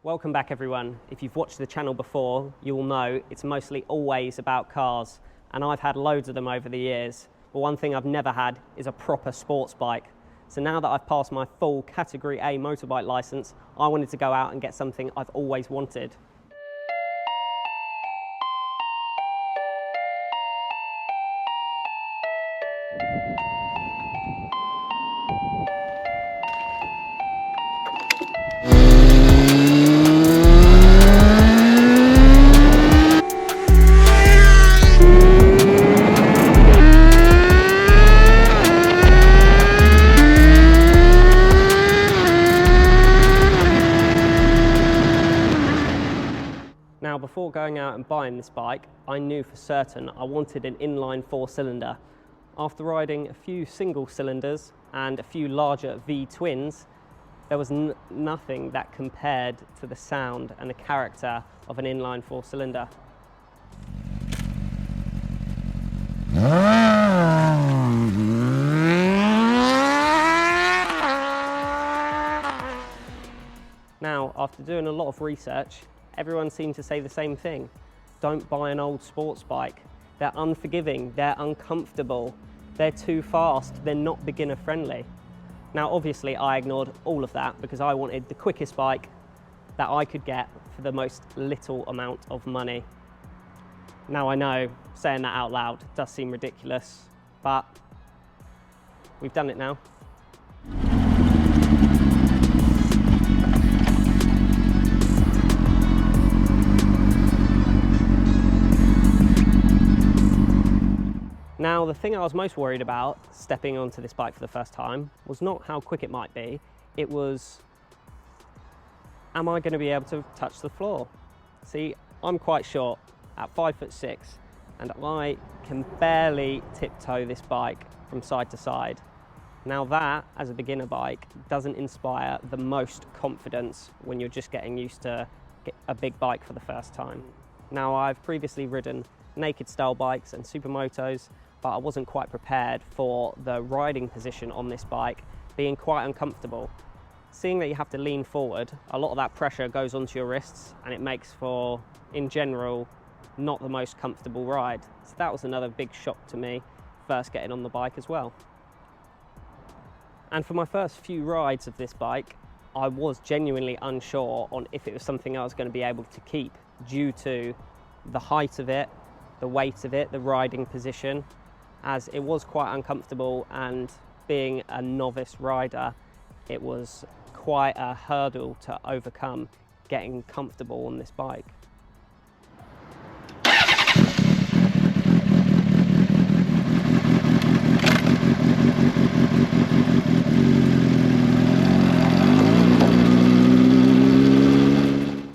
Welcome back everyone. If you've watched the channel before, you will know it's mostly always about cars, and I've had loads of them over the years, but one thing I've never had is a proper sports bike. So now that I've passed my full Category A motorbike licence, I wanted to go out and get something I've always wanted. Now, before going out and buying this bike, I knew for certain I wanted an inline-four cylinder. After riding a few single cylinders and a few larger V-twins, there was nothing that compared to the sound and the character of an inline-four cylinder. Now, after doing a lot of research, everyone seemed to say the same thing. Don't buy an old sports bike. They're unforgiving, they're uncomfortable, they're too fast, they're not beginner friendly. Now obviously I ignored all of that because I wanted the quickest bike that I could get for the most little amount of money. Now I know saying that out loud does seem ridiculous, but we've done it now. Now, the thing I was most worried about stepping onto this bike for the first time was not how quick it might be, it was, am I going to be able to touch the floor? See, I'm quite short, at 5'6", and I can barely tiptoe this bike from side to side. Now that, as a beginner bike, doesn't inspire the most confidence when you're just getting used to a big bike for the first time. Now, I've previously ridden naked style bikes and supermotos, but I wasn't quite prepared for the riding position on this bike being quite uncomfortable. Seeing that you have to lean forward, a lot of that pressure goes onto your wrists and it makes for, in general, not the most comfortable ride. So that was another big shock to me, first getting on the bike as well. And for my first few rides of this bike, I was genuinely unsure on if it was something I was going to be able to keep due to the height of it, the weight of it, the riding position, as it was quite uncomfortable, and being a novice rider, it was quite a hurdle to overcome getting comfortable on this bike.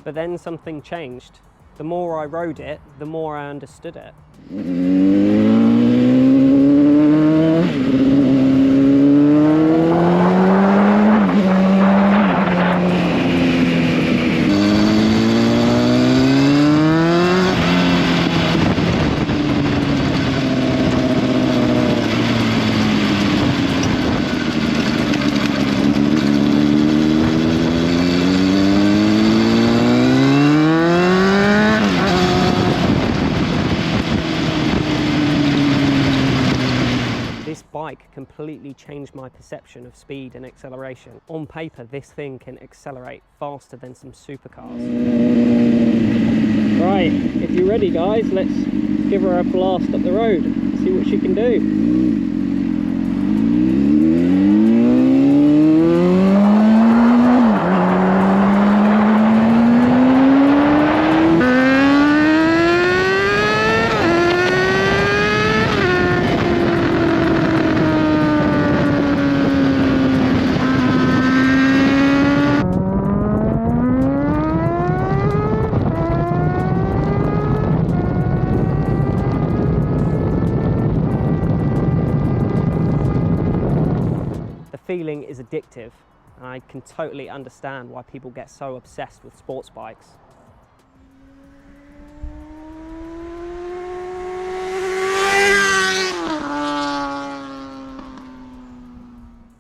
But then something changed. The more I rode it, the more I understood it. This bike completely changed my perception of speed and acceleration. On paper, this thing can accelerate faster than some supercars. Right, if you're ready guys, let's give her a blast up the road, see what she can do. Feeling is addictive, and I can totally understand why people get so obsessed with sports bikes.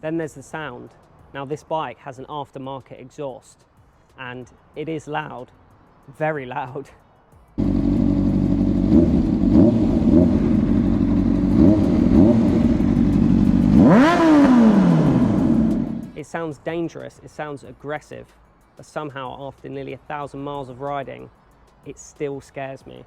Then there's the sound. Now this bike has an aftermarket exhaust. and it is loud, very loud. It sounds dangerous, it sounds aggressive, but somehow after nearly 1,000 miles of riding, it still scares me.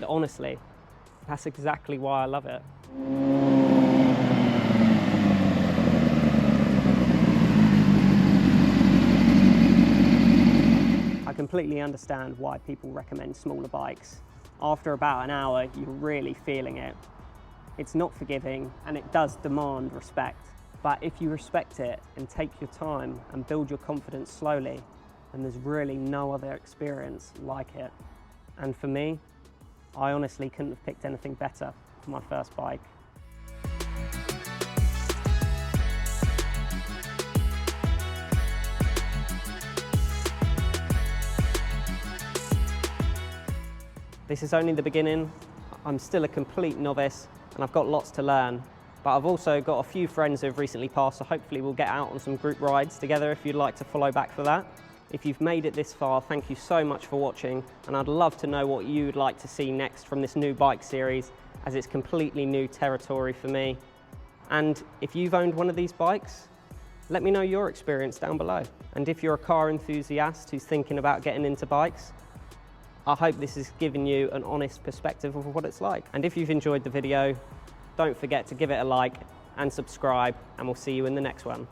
Honestly, that's exactly why I love it. I completely understand why people recommend smaller bikes. After about an hour, you're really feeling it. It's not forgiving and it does demand respect. But if you respect it and take your time and build your confidence slowly, then there's really no other experience like it. And for me, I honestly couldn't have picked anything better for my first bike. This is only the beginning. I'm still a complete novice and I've got lots to learn, but I've also got a few friends who have recently passed, so hopefully we'll get out on some group rides together if you'd like to follow back for that. If you've made it this far, thank you so much for watching, and I'd love to know what you'd like to see next from this new bike series, as it's completely new territory for me. And if you've owned one of these bikes, let me know your experience down below. And if you're a car enthusiast who's thinking about getting into bikes, I hope this has given you an honest perspective of what it's like. And if you've enjoyed the video, don't forget to give it a like and subscribe, and we'll see you in the next one.